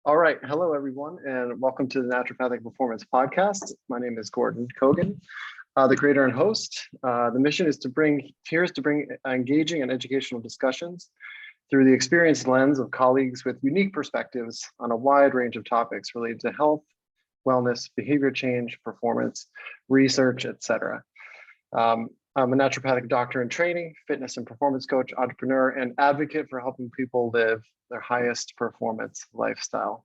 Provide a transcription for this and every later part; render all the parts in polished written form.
All right. Hello, everyone, and welcome to the Naturopathic Performance Podcast. My name is Gordon Kogan, the creator and host. The mission is to bring engaging and educational discussions through the experienced lens of colleagues with unique perspectives on a wide range of topics related to health, wellness, behavior change, performance, research, etc. I'm a naturopathic doctor in training, fitness and performance coach, entrepreneur, and advocate for helping people live their highest performance lifestyle.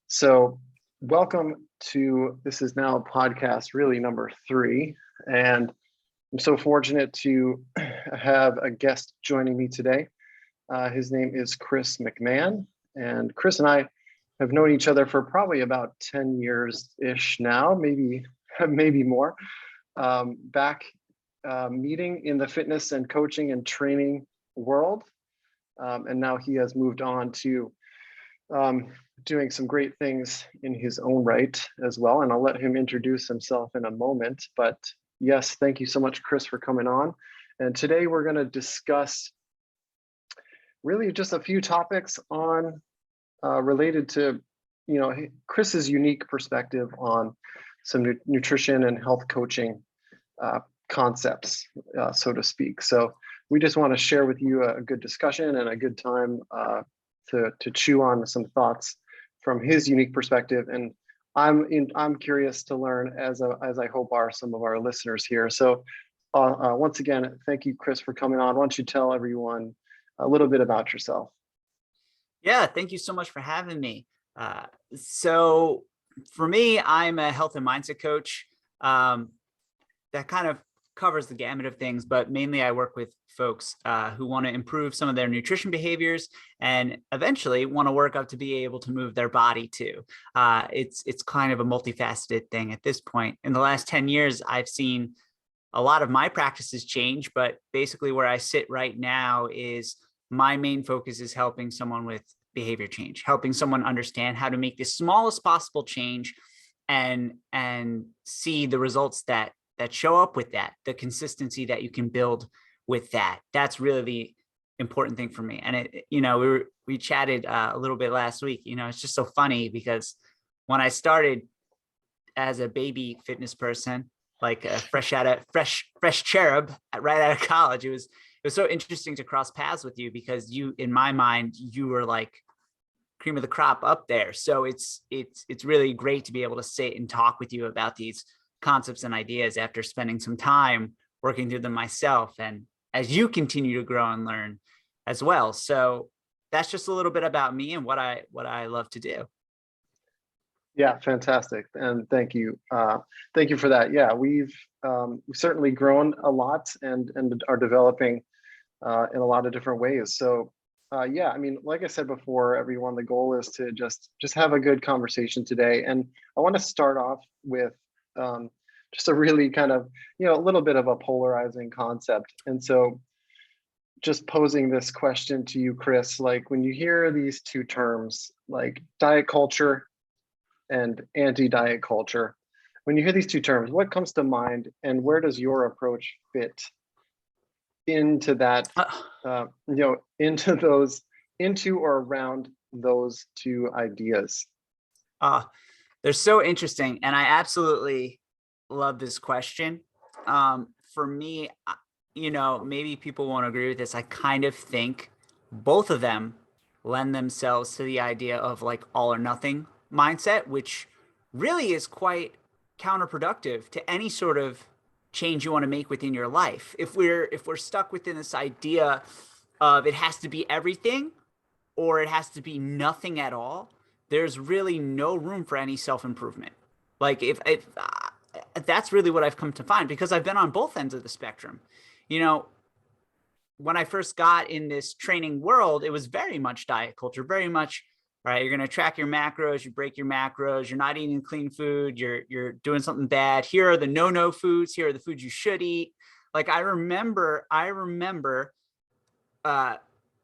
So welcome to, this is now podcast really number 3. And I'm so fortunate to have a guest joining me today. His name is Chris McMahon. And Chris and I have known each other for probably about 10 years-ish now, maybe more. Back meeting in the fitness and coaching and training world. And now he has moved on to doing some great things in his own right as well. And I'll let him introduce himself in a moment. But yes, thank you so much, Chris, for coming on. And today we're going to discuss really just a few topics on related to, Chris's unique perspective on some nutrition and health coaching concepts, so to speak. So we just want to share with you a good discussion and a good time to chew on some thoughts from his unique perspective. And I'm curious to learn, as I hope are some of our listeners here. So once again, thank you, Chris, for coming on. Why don't you tell everyone a little bit about yourself? Yeah, thank you so much for having me. So for me, I'm a health and mindset coach. That kind of covers the gamut of things, but mainly I work with folks who want to improve some of their nutrition behaviors and eventually want to work up to be able to move their body too. It's kind of a multifaceted thing at this point. In the last 10 years, I've seen a lot of my practices change, but basically where I sit right now is my main focus is helping someone with behavior change, helping someone understand how to make the smallest possible change and see the results that show up with that, the consistency that you can build with that. That's really the important thing for me. And we chatted a little bit last week. It's just so funny because when I started as a baby fitness person, like a fresh cherub right out of college, it was so interesting to cross paths with you because in my mind, you were like cream of the crop up there. So it's really great to be able to sit and talk with you about these concepts and ideas after spending some time working through them myself, and as you continue to grow and learn as well. So that's just a little bit about me and what I love to do. Yeah, fantastic, and thank you for that. Yeah, we've certainly grown a lot and are developing in a lot of different ways. So yeah, I mean, like I said before, everyone, the goal is to just have a good conversation today, and I want to start off with just a really kind of, a little bit of a polarizing concept. And so just posing this question to you, Chris, like when you hear these two terms, like diet culture and anti-diet culture, when you hear these two terms, what comes to mind and where does your approach fit into that, into or around those two ideas? They're so interesting. And I absolutely love this question. For me, maybe people won't agree with this. I kind of think both of them lend themselves to the idea of like all or nothing mindset, which really is quite counterproductive to any sort of change you want to make within your life. If we're stuck within this idea of it has to be everything or it has to be nothing at all, there's really no room for any self-improvement. Like if that's really what I've come to find, because I've been on both ends of the spectrum. When I first got in this training world, it was very much diet culture, very much, all right, you're going to track your macros, you break your macros, you're not eating clean food, you're doing something bad. Here are the no foods, here are the foods you should eat. Like I remember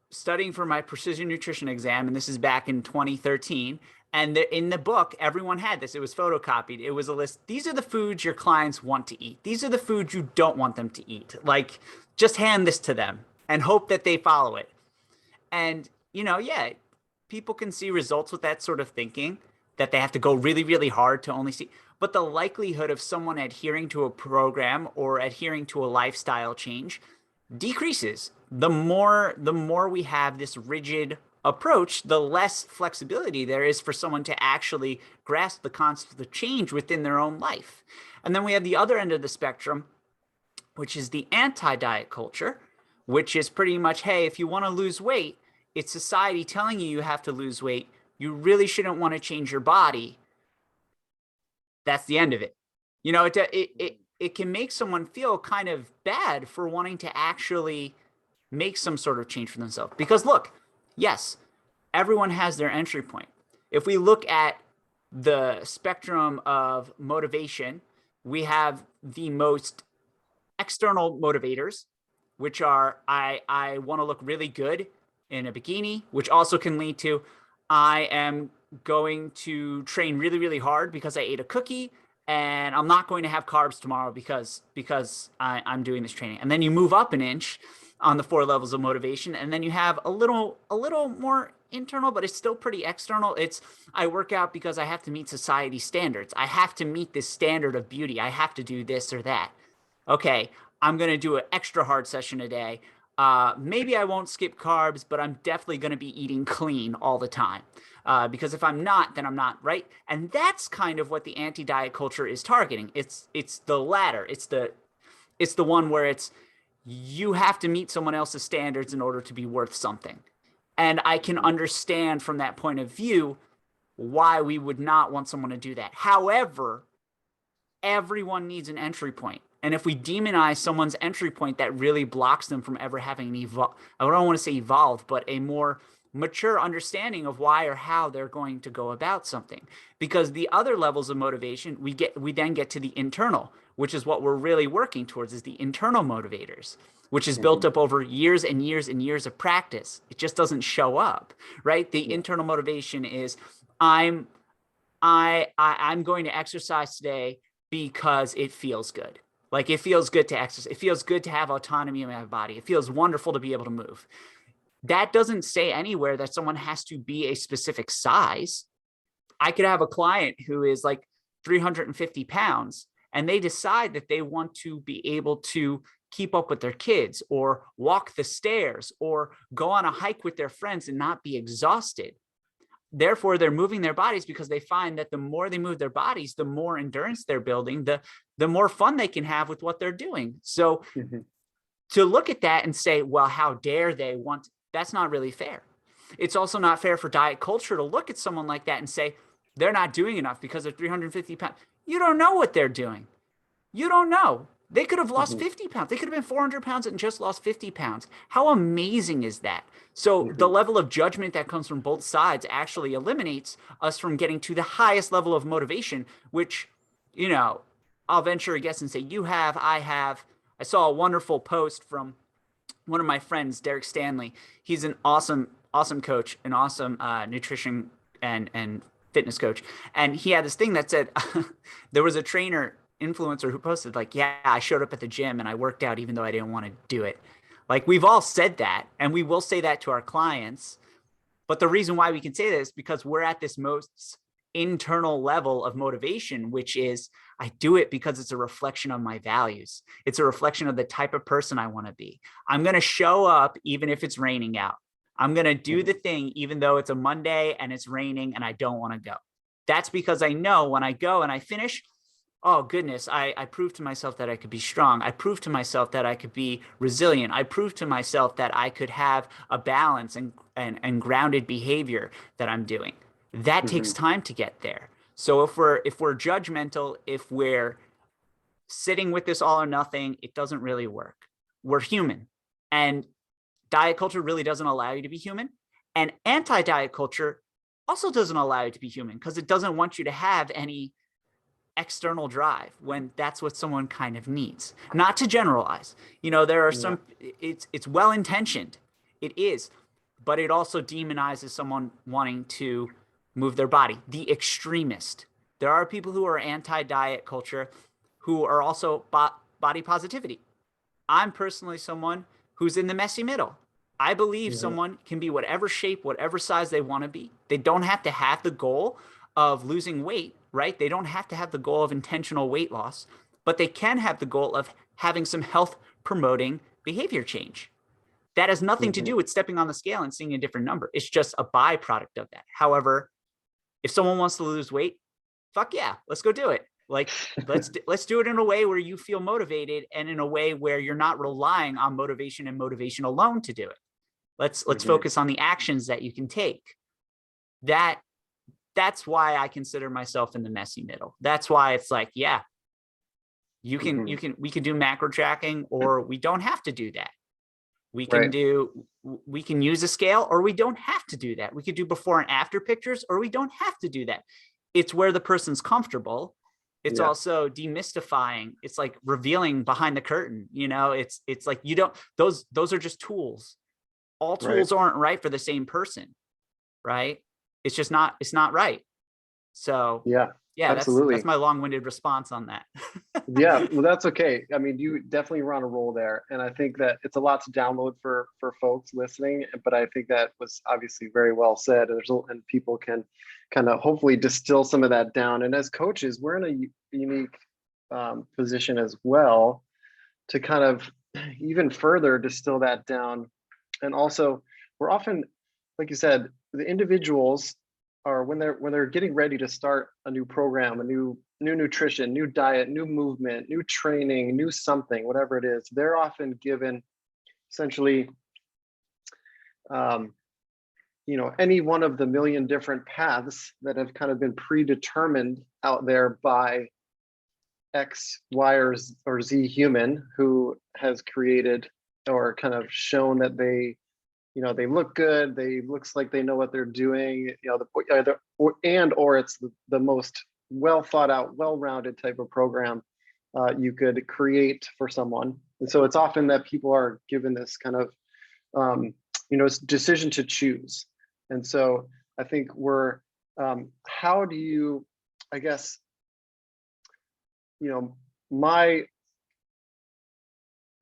studying for my precision nutrition exam, and this is back in 2013. And in the book, everyone had this. It was photocopied. It was a list. These are the foods your clients want to eat. These are the foods you don't want them to eat. Like, just hand this to them and hope that they follow it. And, yeah, people can see results with that sort of thinking, that they have to go really, really hard to only see. But the likelihood of someone adhering to a program or adhering to a lifestyle change decreases. The more we have this rigid approach, the less flexibility there is for someone to actually grasp the concept of change within their own life. And then we have the other end of the spectrum, which is the anti-diet culture, which is pretty much, hey, if you want to lose weight, it's society telling you you have to lose weight. You really shouldn't want to change your body. That's the end of it. You know, it can make someone feel kind of bad for wanting to actually make some sort of change for themselves. Because look, yes, everyone has their entry point. If we look at the spectrum of motivation, we have the most external motivators, which are I want to look really good in a bikini, which also can lead to I am going to train really, really hard because I ate a cookie, and I'm not going to have carbs tomorrow because I'm doing this training. And then you move up an inch on the 4 levels of motivation, and then you have a little more internal, but it's still pretty external. It's I work out because I have to meet society standards. I have to meet this standard of beauty. I have to do this or that. Okay, I'm going to do an extra hard session a day. Maybe I won't skip carbs, but I'm definitely going to be eating clean all the time. Because if I'm not, then I'm not, right? And that's kind of what the anti-diet culture is targeting. It's the latter. It's the one where it's you have to meet someone else's standards in order to be worth something. And I can understand from that point of view why we would not want someone to do that. However, everyone needs an entry point. And if we demonize someone's entry point, that really blocks them from ever having an I don't want to say evolved, but a more mature understanding of why or how they're going to go about something. Because the other levels of motivation, we then get to the internal, which is what we're really working towards, is the internal motivators, which is built up over years and years and years of practice. It just doesn't show up, right? The internal motivation is I'm going to exercise today because it feels good. Like it feels good to exercise. It feels good to have autonomy in my body. It feels wonderful to be able to move. That doesn't say anywhere that someone has to be a specific size. I could have a client who is like 350 pounds and they decide that they want to be able to keep up with their kids or walk the stairs or go on a hike with their friends and not be exhausted. Therefore, they're moving their bodies because they find that the more they move their bodies, the more endurance they're building, the more fun they can have with what they're doing. So to look at that and say, well, how dare they want, that's not really fair. It's also not fair for diet culture to look at someone like that and say, they're not doing enough because they're 350 pounds. You don't know what they're doing. You don't know. They could have lost 50 pounds. They could have been 400 pounds and just lost 50 pounds. How amazing is that? So the level of judgment that comes from both sides actually eliminates us from getting to the highest level of motivation, which, you know, I'll venture a guess and say you have, I have. I saw a wonderful post from one of my friends, Derek Stanley. He's an awesome coach, an awesome nutrition and fitness coach. And he had this thing that said there was a trainer influencer who posted like, yeah, I showed up at the gym and I worked out even though I didn't want to do it. Like we've all said that, and we will say that to our clients. But the reason why we can say this is because we're at this most internal level of motivation, which is I do it because it's a reflection of my values. It's a reflection of the type of person I want to be. I'm going to show up even if it's raining out. I'm going to do the thing even though it's a Monday and it's raining and I don't want to go. That's because I know when I go and I finish, oh goodness, I proved to myself that I could be strong. I proved to myself that I could be resilient. I proved to myself that I could have a balance and grounded behavior that I'm doing. That takes time to get there. So if we're judgmental, if we're sitting with this all or nothing, it doesn't really work. We're human. And diet culture really doesn't allow you to be human. And anti-diet culture also doesn't allow you to be human because it doesn't want you to have any external drive when that's what someone kind of needs. Not to generalize. You know, there are some, it's well-intentioned. It is, but it also demonizes someone wanting to move their body. The extremist. There are people who are anti-diet culture who are also body positivity. I'm personally someone who's in the messy middle. I believe Mhm. someone can be whatever shape, whatever size they want to be. They don't have to have the goal of losing weight, right? They don't have to have the goal of intentional weight loss, but they can have the goal of having some health promoting behavior change. That has nothing to Mhm. do with stepping on the scale and seeing a different number. It's just a byproduct of that. However, if someone wants to lose weight, fuck yeah, let's go do it. Like let's do it in a way where you feel motivated and in a way where you're not relying on motivation and motivation alone to do it. Let's Mhm. focus on the actions that you can take. That that's why I consider myself in the messy middle. That's why it's like, yeah, Mhm. we can do macro tracking, or we don't have to do that. Right. We can use a scale, or we don't have to do that. We could do before and after pictures, or we don't have to do that. It's where the person's comfortable. It's Yeah. also demystifying. It's like revealing behind the curtain. It's like you don't, those are just tools. All Right. tools aren't right for the same person, right? It's not right. So Yeah. yeah, that's Absolutely. my long-winded response on that. Yeah, well, that's okay. I mean, you definitely were on a roll there, and I think that it's a lot to download for folks listening. But I think that was obviously very well said, and and people can kind of hopefully distill some of that down. And as coaches, we're in a unique position as well to kind of even further distill that down. And also, we're often, like you said, the individuals are when they're getting ready to start a new program, a new nutrition, new diet, new movement, new training, new something, whatever it is, they're often given essentially, um, any one of the million different paths that have kind of been predetermined out there by X, Y, or Z human who has created or kind of shown that they look good, they looks like they know what they're doing, either or it's the most well thought out, well-rounded type of program you could create for someone. And so it's often that people are given this kind of um, decision to choose. And so I think how do you, I guess, my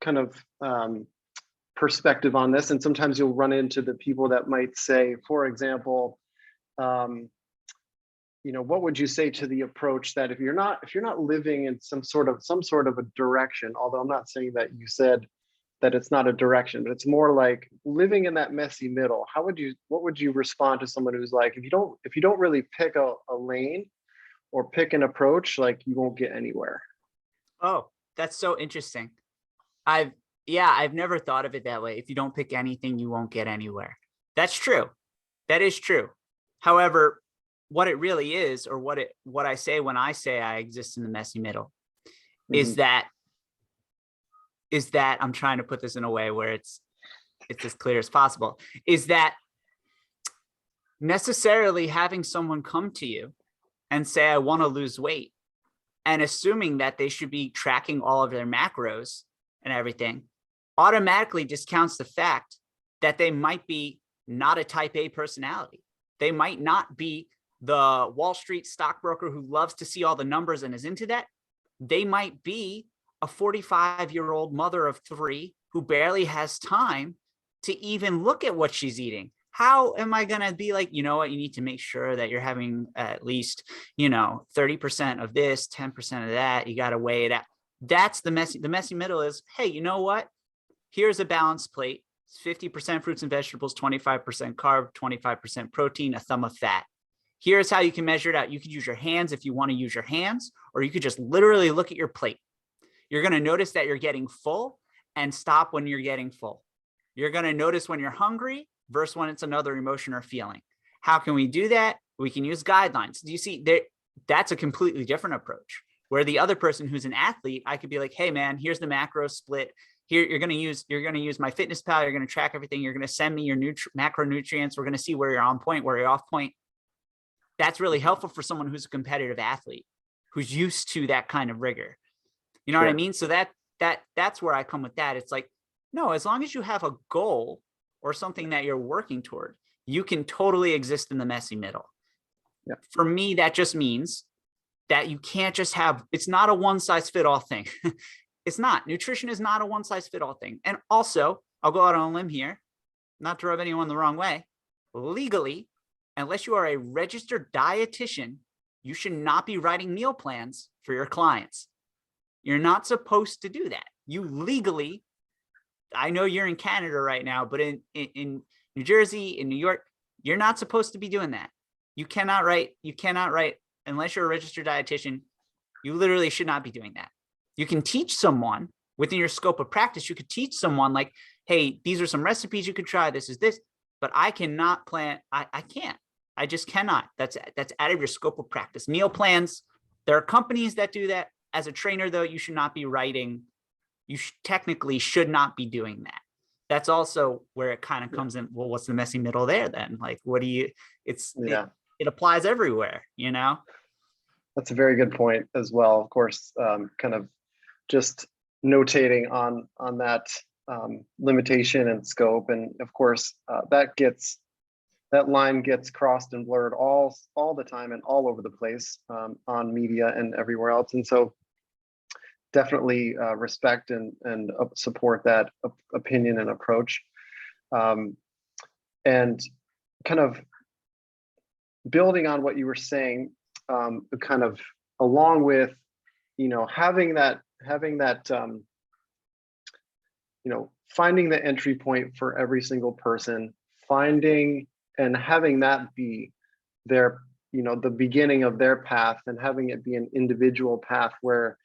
kind of perspective on this, and sometimes you'll run into the people that might say, for example, um, what would you say to the approach that if you're not living in some sort of a direction, although I'm not saying that you said that it's not a direction, but it's more like living in that messy middle. What would you respond to someone who's like, if you don't really pick a lane or pick an approach, like you won't get anywhere? Oh, that's so interesting. I've yeah, I've never thought of it that way. If you don't pick anything, you won't get anywhere. That's true. That is true. However, what it really is, or what I say when I say I exist in the messy middle, is Mhm. that is that I'm trying to put this in a way where it's as clear as possible, is that necessarily having someone come to you and say, I want to lose weight, and assuming that they should be tracking all of their macros and everything, automatically discounts the fact that they might be not a type A personality. They might not be the Wall Street stockbroker who loves to see all the numbers and is into that. They might be a 45-year-old mother of three who barely has time to even look at what she's eating. How am I going to be like, you know what, you need to make sure that you're having at least, 30% of this, 10% of that. You got to weigh it out. That's the messy middle is, hey, you know what? Here's a balanced plate. It's 50% fruits and vegetables, 25% carb, 25% protein, a thumb of fat. Here's how you can measure it out. You could use your hands if you want to use your hands, or you could just literally look at your plate. You're going to notice that you're getting full and stop when you're getting full. You're going to notice when you're hungry versus when it's another emotion or feeling. How can we do that? We can use guidelines. Do you see there? That's a completely different approach. Where the other person who's an athlete, I could be like, hey man, here's the macro split. Here you're going to use my fitness pal. You're going to track everything. You're going to send me your macronutrients. We're going to see where you're on point, where you're off point. That's really helpful for someone who's a competitive athlete, who's used to that kind of rigor. You know what I Sure. mean? So that's where I come with that. It's like, no, as long as you have a goal or something that you're working toward, you can totally exist in the messy middle. Yeah. For me, that just means that you can't just have, it's not a one size fit all thing. It's not. Nutrition is not a one size fit all thing. And also, I'll go out on a limb here. not to rub anyone the wrong way, legally, unless you are a registered dietitian, you should not be writing meal plans for your clients. You're not supposed to do that. You legally, I know you're in Canada right now, but in New Jersey, in New York, you're not supposed to be doing that. You cannot write, unless you're a registered dietitian, you literally should not be doing that. You can teach someone within your scope of practice. You could teach someone like, hey, these are some recipes you could try. This is this, but I cannot plan. I can't. I just cannot. That's out of your scope of practice. Meal plans. There are companies that do that. As a trainer, though, you should not be writing. You technically should not be doing that. That's also where it kind of comes in. Well, what's the messy middle there then? Like, what do you? It applies everywhere. That's a very good point as well. Of course, kind of just notating on that limitation and scope, and of course that line gets crossed and blurred all the time and all over the place on media and everywhere else. And so definitely respect and support that opinion and approach. And kind of building on what you were saying, kind of along with, having that, finding the entry point for every single person, finding and having that be their, the beginning of their path, and having it be an individual path where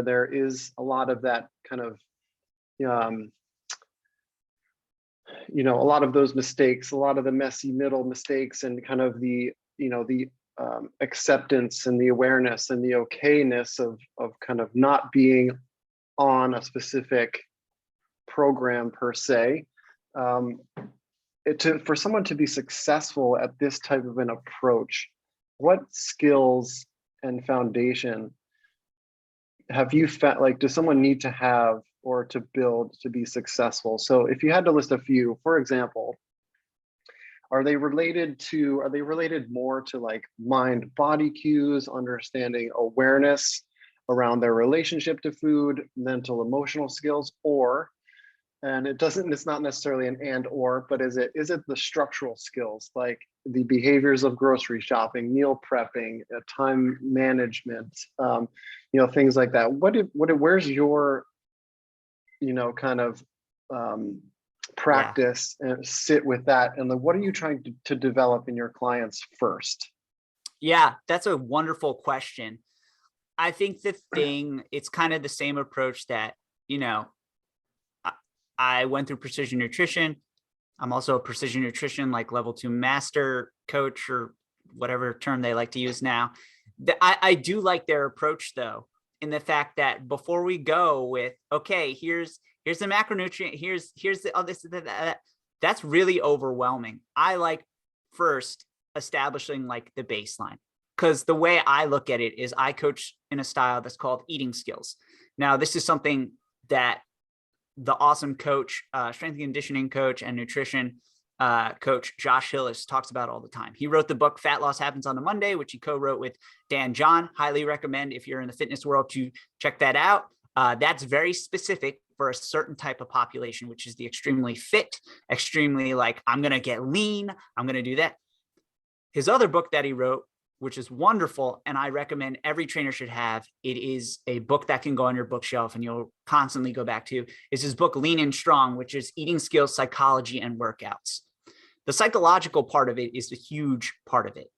there is a lot of that kind of, a lot of those mistakes, a lot of the messy middle mistakes, and kind of the, the acceptance and the awareness and the okayness of kind of not being on a specific program per se. For someone to be successful at this type of an approach, what skills and foundation have you found, like, does someone need to have or to build to be successful? So if you had to list a few, for example, are they related more to like mind body cues, understanding awareness around their relationship to food, mental emotional skills, and it's not necessarily an and or, but is it the structural skills, like the behaviors of grocery shopping, meal prepping, time management, things like that? Where's your, kind of practice and sit with that, and what are you trying to develop in your clients first? Yeah, that's a wonderful question. I think it's kind of the same approach that, I went through precision nutrition. I'm also a precision nutrition, like level 2 master coach, or whatever term they like to use now. I do like their approach, though, in the fact that before we go with, okay, here's the macronutrient, here's the all this, that's really overwhelming. I like first establishing like the baseline, because the way I look at it is I coach in a style that's called eating skills. Now, this is something that the awesome coach, strength and conditioning coach and nutrition coach, Josh Hillis, talks about all the time. He wrote the book Fat Loss Happens on a Monday, which he co-wrote with Dan John. Highly recommend, if you're in the fitness world, to check that out. That's very specific for a certain type of population, which is the extremely fit, extremely like, I'm going to get lean, I'm going to do that. His other book that he wrote, which is wonderful, and I recommend every trainer should have, it is a book that can go on your bookshelf and you'll constantly go back to, is his book Lean and Strong, which is eating skills, psychology, and workouts. The psychological part of it is a huge part of it.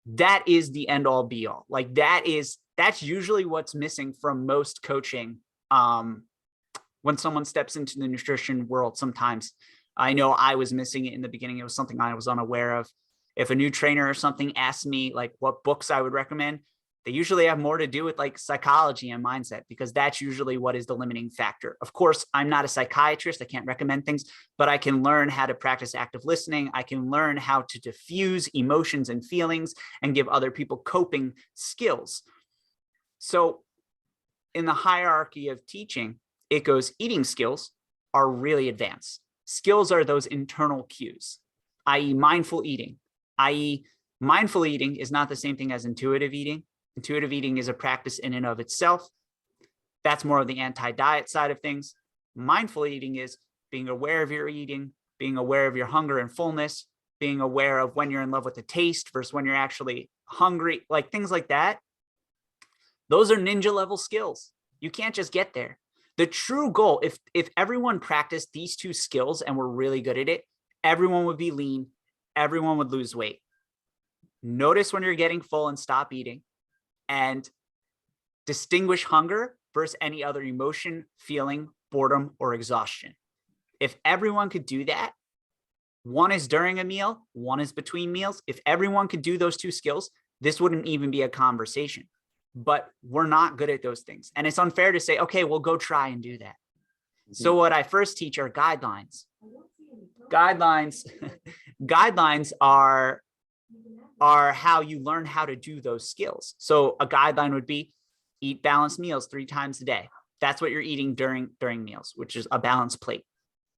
That is the end all be all. Like that's usually what's missing from most coaching. When someone steps into the nutrition world, sometimes I know I was missing it in the beginning. It was something I was unaware of. If a new trainer or something asks me like what books I would recommend, they usually have more to do with like psychology and mindset, because that's usually what is the limiting factor. Of course, I'm not a psychiatrist. I can't recommend things, but I can learn how to practice active listening. I can learn how to diffuse emotions and feelings and give other people coping skills. So in the hierarchy of teaching, it goes eating skills are really advanced. Skills are those internal cues, i.e. mindful eating. i.e. mindful eating is not the same thing as intuitive eating. Intuitive eating is a practice in and of itself. That's more of the anti-diet side of things. Mindful eating is being aware of your eating, being aware of your hunger and fullness, being aware of when you're in love with the taste versus when you're actually hungry, like things like that. Those are ninja level skills. You can't just get there. The true goal, if everyone practiced these two skills and were really good at it, everyone would be lean, everyone would lose weight. Notice when you're getting full and stop eating, and distinguish hunger versus any other emotion, feeling, boredom, or exhaustion. If everyone could do that, one is during a meal, one is between meals. If everyone could do those two skills, this wouldn't even be a conversation. But we're not good at those things. And it's unfair to say, okay, well, go try and do that. Mm-hmm. So what I first teach are guidelines. Guidelines are how you learn how to do those skills. So a guideline would be eat balanced meals 3 times a day. That's what you're eating during meals, which is a balanced plate.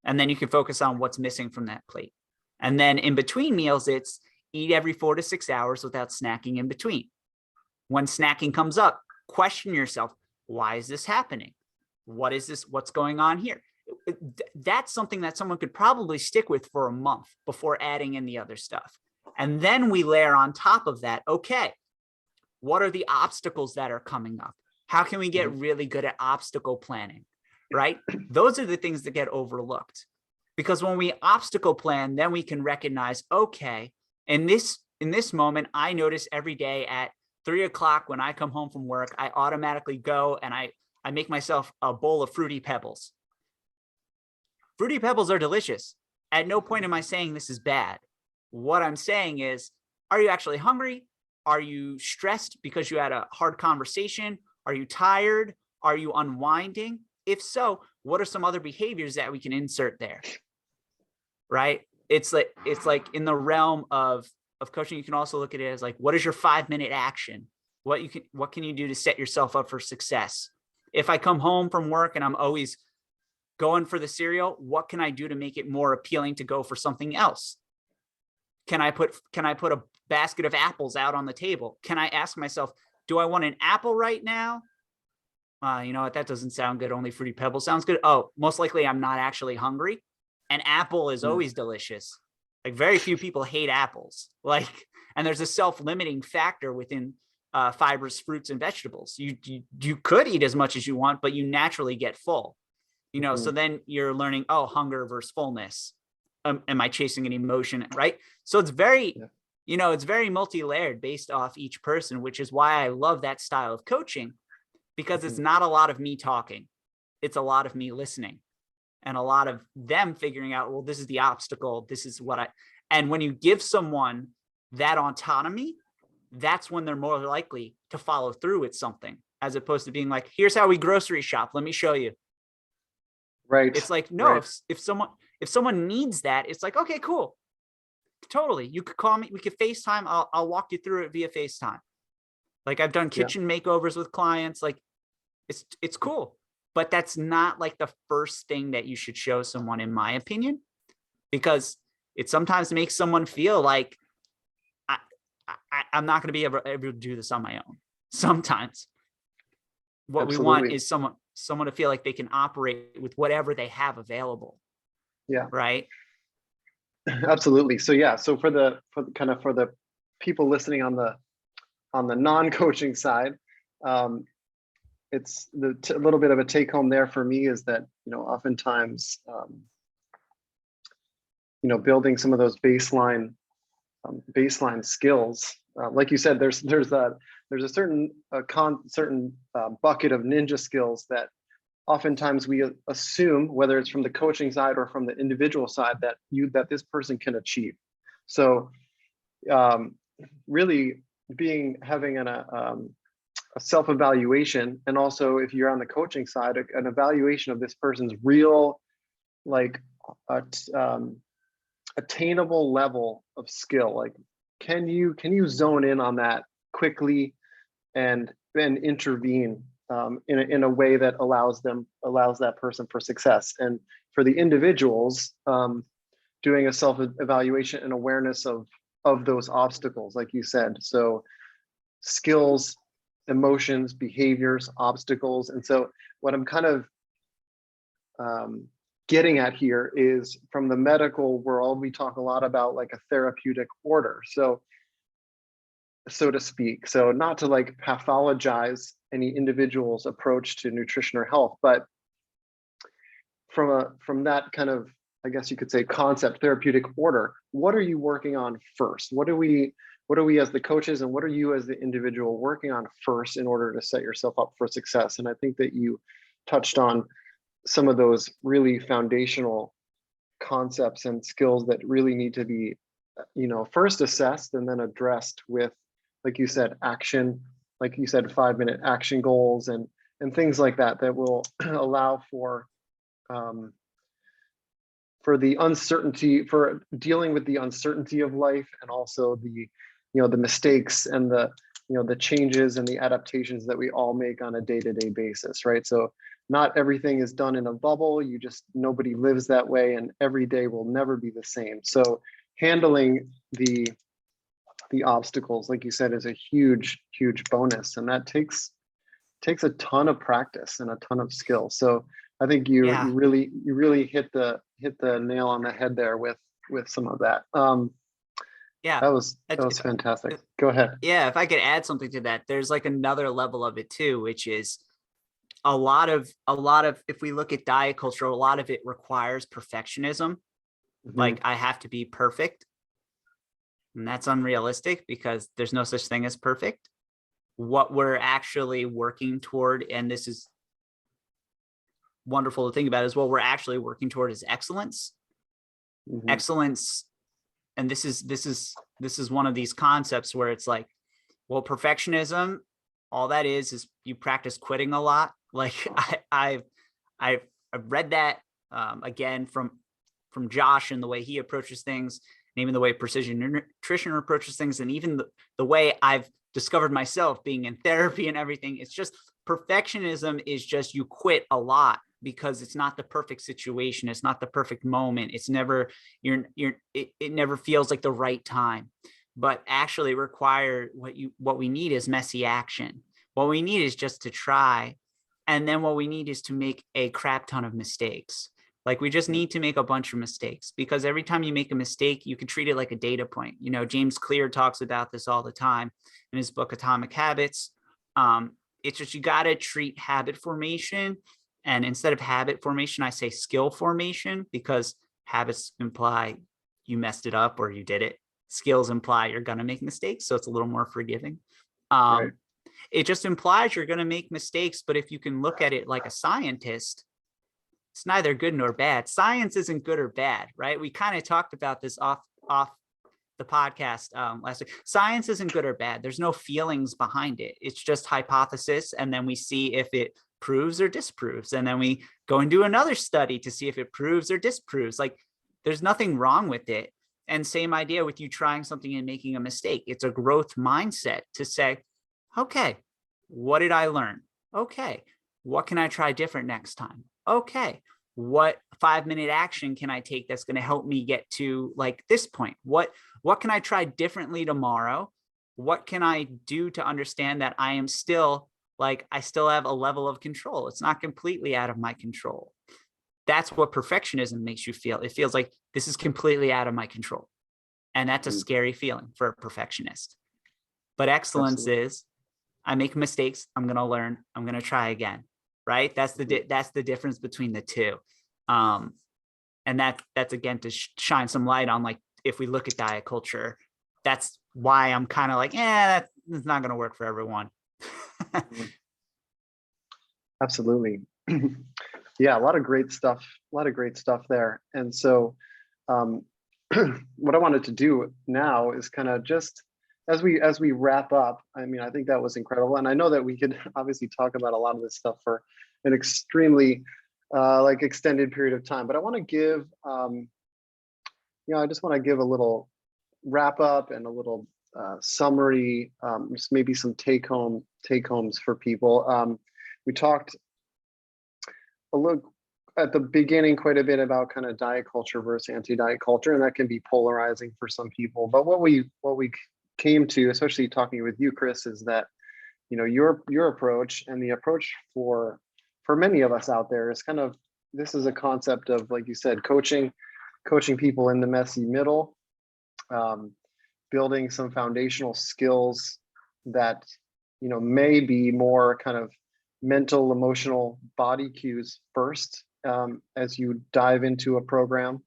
And then you can focus on what's missing from that plate. And then in between meals, it's eat every 4 to 6 hours without snacking in between. When snacking comes up, question yourself, why is this happening? What is this? What's going on here? That's something that someone could probably stick with for a month before adding in the other stuff. And then we layer on top of that, okay, what are the obstacles that are coming up? How can we get really good at obstacle planning, right? Those are the things that get overlooked. Because when we obstacle plan, then we can recognize, okay, in this moment, I notice every day at 3 o'clock when I come home from work, I automatically go and I make myself a bowl of Fruity Pebbles. Fruity Pebbles are delicious. At no point am I saying this is bad. What I'm saying is, are you actually hungry? Are you stressed because you had a hard conversation? Are you tired? Are you unwinding? If so, what are some other behaviors that we can insert there? Right? It's like in the realm of coaching, you can also look at it as like, what is your 5-minute action? What can you do to set yourself up for success? If I come home from work and I'm always going for the cereal, what can I do to make it more appealing to go for something else? Can I put a basket of apples out on the table? Can I ask myself, do I want an apple right now? You know what? That doesn't sound good. Only Fruity Pebbles sounds good. Oh, most likely I'm not actually hungry. An apple is always delicious. Like very few people hate apples. And there's a self-limiting factor within fibrous fruits and vegetables. You could eat as much as you want, but you naturally get full. You know, so then you're learning, hunger versus fullness. Am I chasing an emotion, right? So it's very, it's very multi-layered based off each person, which is why I love that style of coaching, because it's not a lot of me talking. It's a lot of me listening and a lot of them figuring out, well, this is the obstacle. This is and when you give someone that autonomy, that's when they're more likely to follow through with something, as opposed to being like, here's how we grocery shop. Let me show you. Right. It's like, no, right. If someone needs that, it's like, okay, cool. Totally. You could call me. We could FaceTime. I'll walk you through it via FaceTime. Like I've done kitchen makeovers with clients. Like it's cool, but that's not like the first thing that you should show someone, in my opinion, because it sometimes makes someone feel like I'm not going to be able to do this on my own. Sometimes what Absolutely. We want is someone to feel like they can operate with whatever they have available. Yeah. Right. Absolutely. So so for the people listening on the non-coaching side, it's a little bit of a take home there for me is that, oftentimes, building some of those baseline skills, like you said, there's a certain bucket of ninja skills that oftentimes we assume, whether it's from the coaching side or from the individual side, that this person can achieve. So really having a self-evaluation, and also if you're on the coaching side, an evaluation of this person's real, attainable level of skill. Like, can you zone in on that quickly and then intervene in a way that allows that person for success? And for the individuals, doing a self-evaluation and awareness of those obstacles, like you said. So skills, emotions, behaviors, obstacles. And so what I'm kind of getting at here is from the medical world, we talk a lot about like a therapeutic order. So to speak. So not to like pathologize any individual's approach to nutrition or health, but from that kind of, I guess you could say, concept, therapeutic order, what are you working on first? What are we as the coaches, and what are you as the individual working on first in order to set yourself up for success? And I think that you touched on some of those really foundational concepts and skills that really need to be, first assessed and then addressed with, like you said, action, like you said, 5-minute action goals and things like that that will allow for the uncertainty, for dealing with the uncertainty of life, and also the mistakes and the changes and the adaptations that we all make on a day-to-day basis, right? So not everything is done in a bubble. Nobody lives that way, and every day will never be the same. So handling the obstacles, like you said, is a huge bonus, and that takes a ton of practice and a ton of skill. So I think you really hit the nail on the head there with some of that. Yeah, that was fantastic. Go ahead. Yeah, if I could add something to that, there's like another level of it too, which is a lot of if we look at diet culture, a lot of it requires perfectionism. Mm-hmm. Like I have to be perfect. And that's unrealistic because there's no such thing as perfect. What we're actually working toward, and this is wonderful to think about, is what we're actually working toward is excellence. Mm-hmm. Excellence. And this is one of these concepts where it's like, well, perfectionism, all that is you practice quitting a lot. Like I've read that again from Josh and the way he approaches things, and even the way Precision Nutrition approaches things, and even the way I've discovered myself being in therapy and everything. It's just perfectionism is just you quit a lot because it's not the perfect situation. It's not the perfect moment. It's never it never feels like the right time. But actually require what we need is messy action. What we need is just to try. And then what we need is to make a crap ton of mistakes. Like we just need to make a bunch of mistakes, because every time you make a mistake, you can treat it like a data point. James Clear talks about this all the time in his book, Atomic Habits. It's just, you got to treat habit formation. And instead of habit formation, I say skill formation, because habits imply you messed it up or you did it. Skills imply you're going to make mistakes. So it's a little more forgiving. Right. It just implies you're going to make mistakes. But if you can look at it like a scientist, it's neither good nor bad. Science isn't good or bad, right? We kind of talked about this off the podcast last week. Science isn't good or bad. There's no feelings behind it. It's just hypothesis. And then we see if it proves or disproves. And then we go and do another study to see if it proves or disproves. Like there's nothing wrong with it. And same idea with you trying something and making a mistake. It's a growth mindset to say, okay, what did I learn? Okay, what can I try different next time? Okay, what 5-minute action can I take that's going to help me get to like this point? What can I try differently tomorrow? What can I do to understand that I still have a level of control? It's not completely out of my control. That's what perfectionism makes you feel. It feels like this is completely out of my control. And that's a scary feeling for a perfectionist. But excellence is, I make mistakes, I'm going to learn, I'm going to try again. Right? That's the difference between the two. And that's again to shine some light on, like, if we look at diet culture, that's why I'm kind of like, that's not going to work for everyone. Absolutely. Yeah, a lot of great stuff there. And so what I wanted to do now is kind of just as we wrap up, I mean, I think that was incredible. And I know that we could obviously talk about a lot of this stuff for an extremely extended period of time, but I want to give, I just want to give a little wrap up and a little summary, just maybe some take homes for people. We talked a little at the beginning quite a bit about kind of diet culture versus anti-diet culture, and that can be polarizing for some people. But what we came to, especially talking with you, Chris, is that your approach and the approach for many of us out there is kind of this is a concept of, like you said, coaching people in the messy middle, building some foundational skills that, may be more kind of mental, emotional body cues first, as you dive into a program,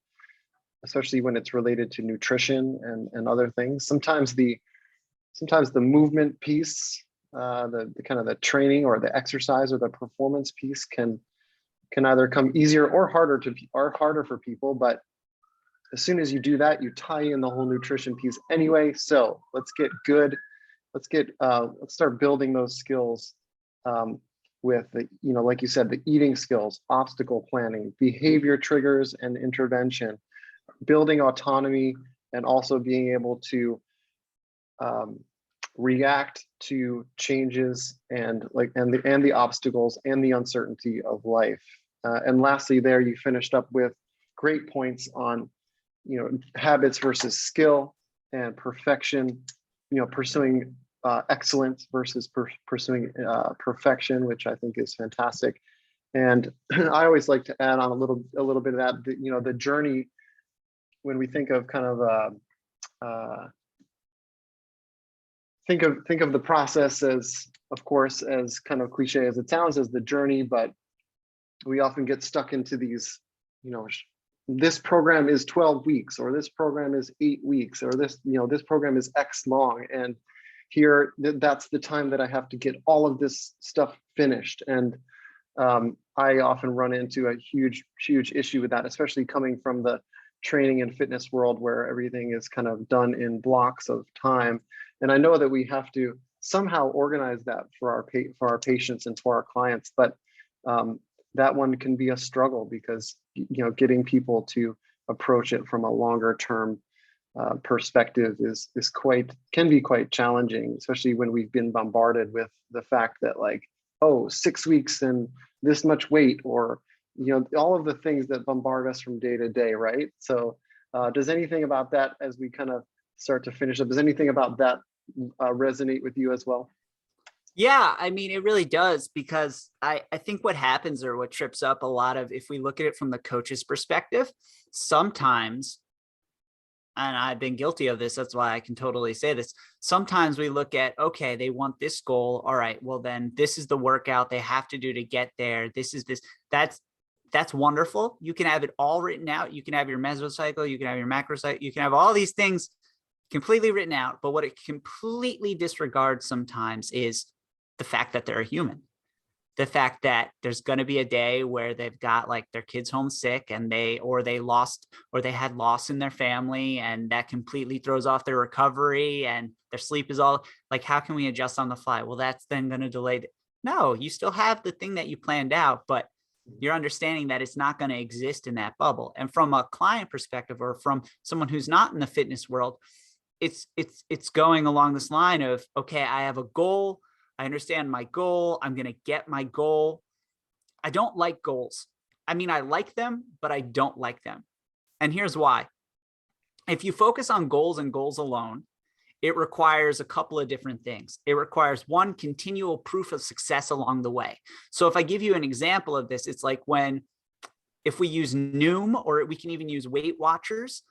especially when it's related to nutrition and other things. Sometimes the movement piece, the kind of the training or the exercise or the performance piece can either come easier or harder for people. But as soon as you do that, you tie in the whole nutrition piece anyway. So let's get good. Let's start building those skills, with the, like you said, the eating skills, obstacle planning, behavior triggers and intervention, building autonomy, and also being able to react to changes and the obstacles and the uncertainty of life. And lastly, there you finished up with great points on, habits versus skill and perfection, pursuing excellence versus pursuing perfection, which I think is fantastic. And I always like to add on a little bit of that, the journey, when we think of kind of think of the process as, of course, as kind of cliche as it sounds, as the journey, but we often get stuck into these, this program is 12 weeks, or this program is 8 weeks, or this program is X long. And here, that's the time that I have to get all of this stuff finished. And I often run into a huge issue with that, especially coming from the training and fitness world, where everything is kind of done in blocks of time. And I know that we have to somehow organize that for our patients and for our clients, but that one can be a struggle, because getting people to approach it from a longer term perspective can be quite challenging, especially when we've been bombarded with the fact that, like, 6 weeks and this much weight, or all of the things that bombard us from day to day, right? So does anything about that, as we kind of start to finish up, does anything about that resonate with you as well? Yeah, I mean, it really does, because I think what happens, or what trips up a lot of, if we look at it from the coach's perspective, sometimes, and I've been guilty of this, that's why I can totally say this. Sometimes we look at, okay, they want this goal. All right, well then this is the workout they have to do to get there. That's wonderful. You can have it all written out. You can have your mesocycle, you can have your macrocycle, you can have all these things completely written out. But what it completely disregards sometimes is the fact that they're a human. The fact that there's going to be a day where they've got, like, their kids homesick, and they had loss in their family, and that completely throws off their recovery, and their sleep is all, like, how can we adjust on the fly? Well, that's then going to delay. No, you still have the thing that you planned out, but you're understanding that it's not going to exist in that bubble. And from a client perspective, or from someone who's not in the fitness world, it's going along this line of, okay, I have a goal. I understand my goal. I'm going to get my goal. I don't like goals. I mean, I like them, but I don't like them. And here's why. If you focus on goals and goals alone, it requires a couple of different things. It requires, one, continual proof of success along the way. So if I give you an example of this, it's like if we use Noom, or we can even use Weight Watchers.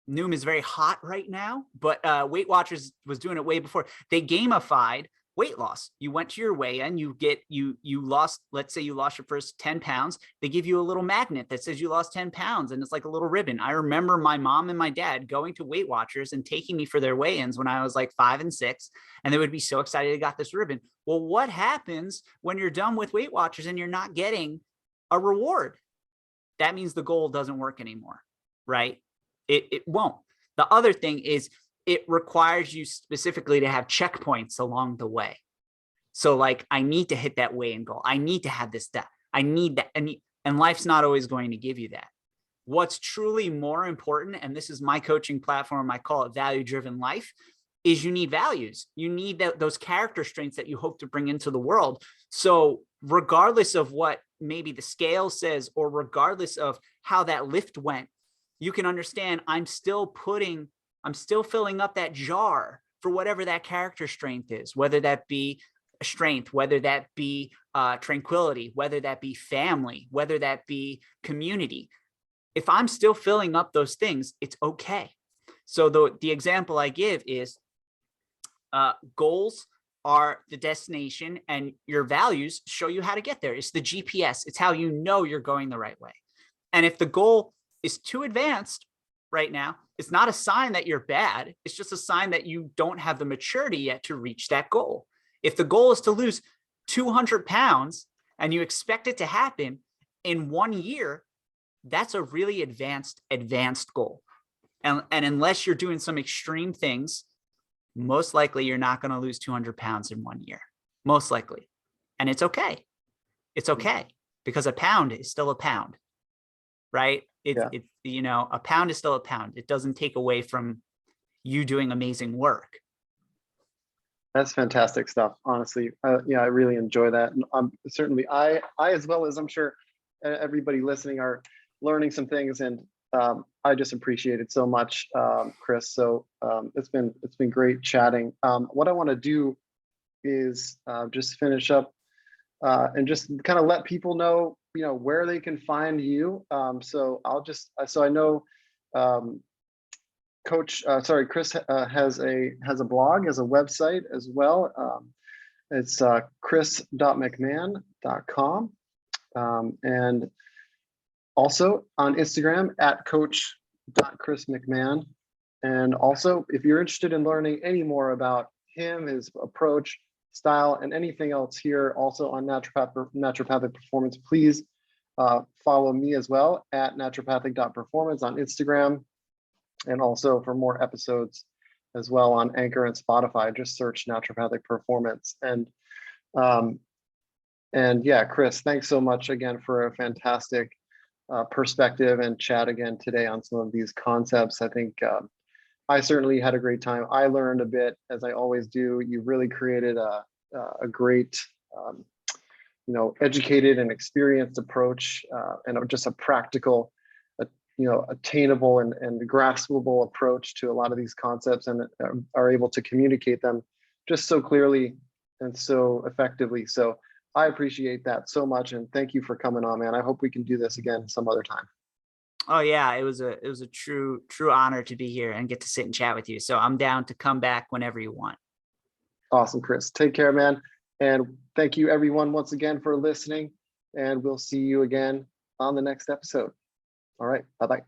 Noom is very hot right now, but Weight Watchers was doing it way before. They gamified weight loss. You went to your weigh-in, you lost, let's say you lost your first 10 pounds. They give you a little magnet that says you lost 10 pounds, and it's like a little ribbon. I remember my mom and my dad going to Weight Watchers and taking me for their weigh-ins when I was like 5 and 6, and they would be so excited they got this ribbon. Well, what happens when you're done with Weight Watchers and you're not getting a reward? That means the goal doesn't work anymore, right? It won't. The other thing is, it requires you specifically to have checkpoints along the way. So, like, I need to hit that weigh-in goal. I need to have this done. I need that. And life's not always going to give you that. What's truly more important, and this is my coaching platform, I call it value-driven life, is you need values. You need those character strengths that you hope to bring into the world. So regardless of what maybe the scale says, or regardless of how that lift went, you can understand I'm still filling up that jar for whatever that character strength is, whether that be a strength, whether that be tranquility, whether that be family, whether that be community. If I'm still filling up those things, it's okay. So the example I give is goals are the destination and your values show you how to get there. It's the GPS. It's how you know you're going the right way. And if the goal is too advanced right now, it's not a sign that you're bad. It's just a sign that you don't have the maturity yet to reach that goal. If the goal is to lose 200 pounds and you expect it to happen in 1 year, that's a really advanced goal. And unless you're doing some extreme things, most likely you're not going to lose 200 pounds in 1 year, most likely. And it's okay. It's okay, because a pound is still a pound, right? It's, you know, a pound is still a pound. It doesn't take away from you doing amazing work. That's fantastic stuff. Honestly, yeah, I really enjoy that. And certainly I, as well as I'm sure everybody listening, are learning some things, and I just appreciate it so much, Chris. So it's been great chatting. What I want to do is just finish up and just kind of let people know, you know, where they can find you. So I know Chris has a blog, has a website as well. It's chris.mcmahon.com, and also on Instagram at coach.chrismcmahon. And also, if you're interested in learning any more about him, his approach, style, and anything else here, also on naturopathic performance, please follow me as well at naturopathic.performance on Instagram. And also for more episodes as well on Anchor and Spotify, just search naturopathic performance. And yeah, Chris, thanks so much again for a fantastic perspective and chat again today on some of these concepts. I think I certainly had a great time. I learned a bit, as I always do. You really created a great, you know, educated and experienced approach, and just a practical, you know, attainable and graspable approach to a lot of these concepts, and are able to communicate them just so clearly and so effectively. So I appreciate that so much, and thank you for coming on, man. I hope we can do this again some other time. Oh yeah, it was a true honor to be here and get to sit and chat with you. So I'm down to come back whenever you want. Awesome, Chris. Take care, man. And thank you everyone once again for listening, and we'll see you again on the next episode. All right, bye-bye.